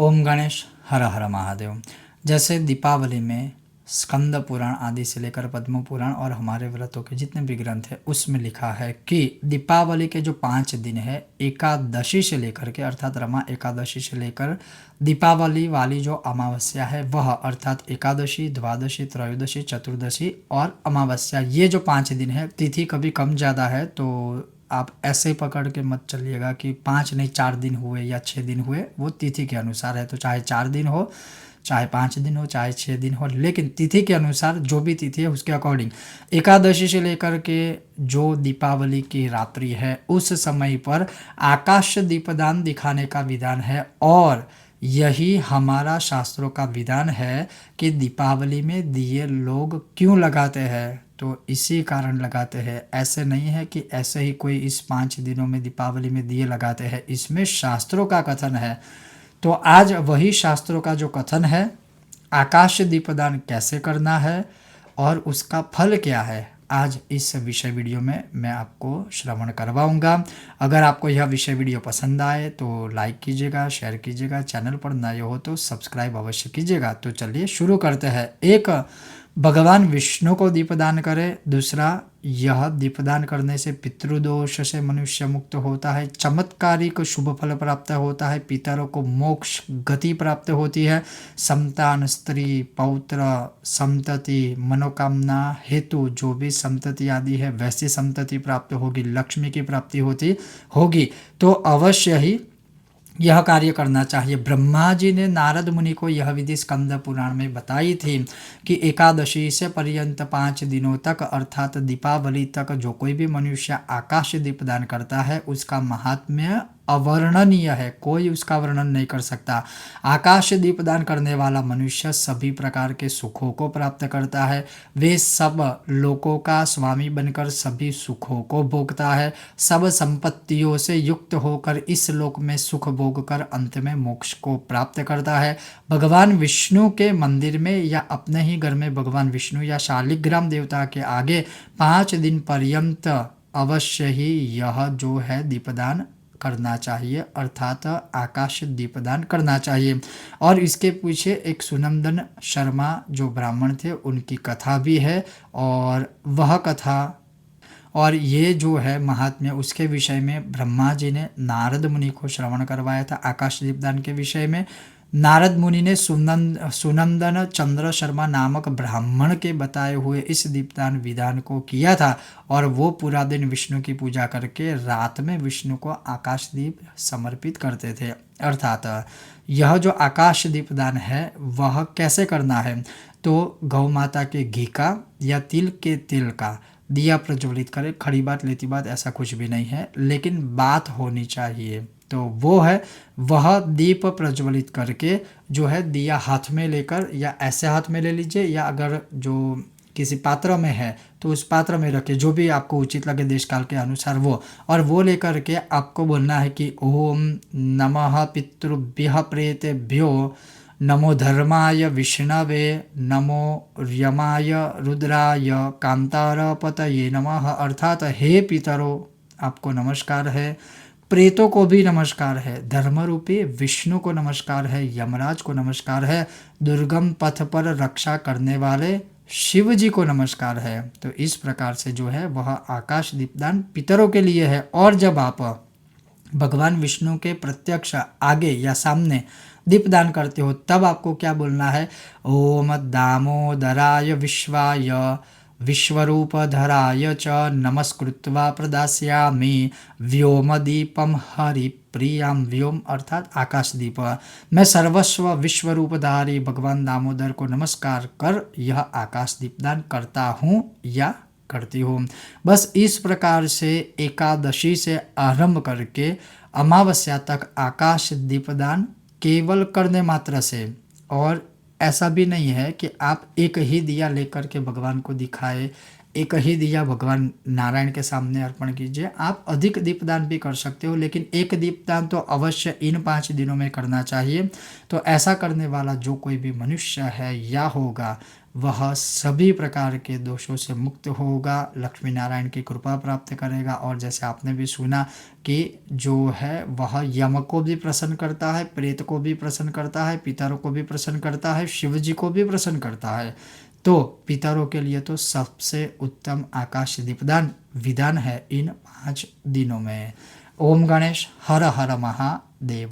ओम गणेश हर हर महादेव। जैसे दीपावली में स्कंद पुराण आदि से लेकर पद्म पुराण और हमारे व्रतों के जितने भी ग्रंथ हैं उसमें लिखा है कि दीपावली के जो 5 दिन है एकादशी से लेकर के अर्थात रमा एकादशी से लेकर दीपावली वाली जो अमावस्या है वह अर्थात एकादशी द्वादशी त्रयोदशी चतुर्दशी और अमावस्या, ये जो 5 दिन है तिथि कभी कम ज़्यादा है तो आप ऐसे पकड़ के मत चलिएगा कि 5 नहीं 4 दिन हुए या 6 दिन हुए, वो तिथि के अनुसार है। तो चाहे 4 दिन हो, चाहे 5 दिन हो, चाहे 6 दिन हो, लेकिन तिथि के अनुसार जो भी तिथि है उसके अकॉर्डिंग एकादशी से लेकर के जो दीपावली की रात्रि है उस समय पर आकाश दीपदान दिखाने का विधान है। और यही हमारा शास्त्रों का विधान है कि दीपावली में दिए लोग क्यों लगाते हैं, तो इसी कारण लगाते हैं। ऐसे नहीं है कि ऐसे ही कोई इस 5 दिनों में दीपावली में दिए लगाते हैं, इसमें शास्त्रों का कथन है। तो आज वही शास्त्रों का जो कथन है, आकाश दीपदान कैसे करना है और उसका फल क्या है, आज इस विषय वीडियो में मैं आपको श्रवण करवाऊंगा। अगर आपको यह विषय वीडियो पसंद आए तो लाइक कीजिएगा, शेयर कीजिएगा, चैनल पर नए हो तो सब्सक्राइब अवश्य कीजिएगा। तो चलिए शुरू करते हैं। एक, भगवान विष्णु को दीपदान करें। दूसरा, यह दीपदान करने से पितृदोष से मनुष्य मुक्त होता है, चमत्कारिक शुभ फल प्राप्त होता है, पितरों को मोक्ष गति प्राप्त होती है, संतान, स्त्री, पौत्र, संतति, मनोकामना हेतु जो भी संतति आदि है वैसी संतति प्राप्त होगी, लक्ष्मी की प्राप्ति होगी। तो अवश्य ही यह कार्य करना चाहिए। ब्रह्मा जी ने नारद मुनि को यह विधि स्कंद पुराण में बताई थी कि एकादशी से पर्यंत 5 दिनों तक अर्थात दीपावली तक जो कोई भी मनुष्य आकाश दीपदान करता है उसका महात्म्य अवर्णनीय है, कोई उसका वर्णन नहीं कर सकता। आकाश दीपदान करने वाला मनुष्य सभी प्रकार के सुखों को प्राप्त करता है, वे सब लोकों का स्वामी बनकर सभी सुखों को भोगता है, सब संपत्तियों से युक्त होकर इस लोक में सुख भोग कर अंत में मोक्ष को प्राप्त करता है। भगवान विष्णु के मंदिर में या अपने ही घर में भगवान विष्णु या शालिग्राम देवता के आगे 5 दिन पर्यंत अवश्य ही यह जो है दीपदान करना चाहिए, अर्थात आकाश दीपदान करना चाहिए। और इसके पीछे एक सुनंदन शर्मा जो ब्राह्मण थे उनकी कथा भी है, और वह कथा और ये जो है महात्म्य उसके विषय में ब्रह्मा जी ने नारद मुनि को श्रवण करवाया था। आकाश दीपदान के विषय में नारद मुनि ने सुनंदन चंद्र शर्मा नामक ब्राह्मण के बताए हुए इस दीपदान विधान को किया था, और वो पूरा दिन विष्णु की पूजा करके रात में विष्णु को आकाश दीप समर्पित करते थे। अर्थात यह जो आकाश दीपदान है वह कैसे करना है, तो गौ माता के घी का या तिल के तेल का दिया प्रज्वलित करें। खड़ी बात लेती बात ऐसा कुछ भी नहीं है, लेकिन बात होनी चाहिए। तो वो है, वह दीप प्रज्वलित करके जो है दिया हाथ में लेकर, या ऐसे हाथ में ले लीजिए, या अगर जो किसी पात्र में है तो उस पात्र में रखे, जो भी आपको उचित लगे देश काल के अनुसार वो, और वो लेकर के आपको बोलना है कि ओम नमः पितृभ्यः प्रेतेभ्यो, नमो धर्माय विष्णवे, नमो यमाय रुद्राय कांतारपतये नमः। अर्थात हे पितरों आपको नमस्कार है, प्रेतों को भी नमस्कार है, धर्मरूपी विष्णु को नमस्कार है, यमराज को नमस्कार है, दुर्गम पथ पर रक्षा करने वाले शिव जी को नमस्कार है। तो इस प्रकार से जो है वह आकाश दीपदान पितरों के लिए है। और जब आप भगवान विष्णु के प्रत्यक्ष आगे या सामने दीपदान करते हो तब आपको क्या बोलना है, ओम दामोदराय विश्वाय विश्वरूपधराय च नमस्कृत्वा प्रदास्यामि व्योमदीपम हरिप्रियां। व्योम अर्थात आकाश दीप। मैं सर्वस्व विश्वरूपधारी भगवान दामोदर को नमस्कार कर यह आकाश दीपदान करता हूँ या करती हूँ। बस इस प्रकार से एकादशी से आरंभ करके अमावस्या तक आकाश दीपदान केवल करने मात्र से, और ऐसा भी नहीं है कि आप एक ही दिया लेकर के भगवान को दिखाए, एक ही दिया भगवान नारायण के सामने अर्पण कीजिए। आप अधिक दीपदान भी कर सकते हो, लेकिन एक दीपदान तो अवश्य इन 5 दिनों में करना चाहिए। तो ऐसा करने वाला जो कोई भी मनुष्य है या होगा वह सभी प्रकार के दोषों से मुक्त होगा, लक्ष्मी नारायण की कृपा प्राप्त करेगा। और जैसे आपने भी सुना कि जो है वह यम को भी प्रसन्न करता है, प्रेत को भी प्रसन्न करता है, पितरों को भी प्रसन्न करता है, शिव जी को भी प्रसन्न करता है। तो पितरों के लिए तो सबसे उत्तम आकाश दीपदान विधान है इन 5 दिनों में। ओम गणेश हर हर महादेव।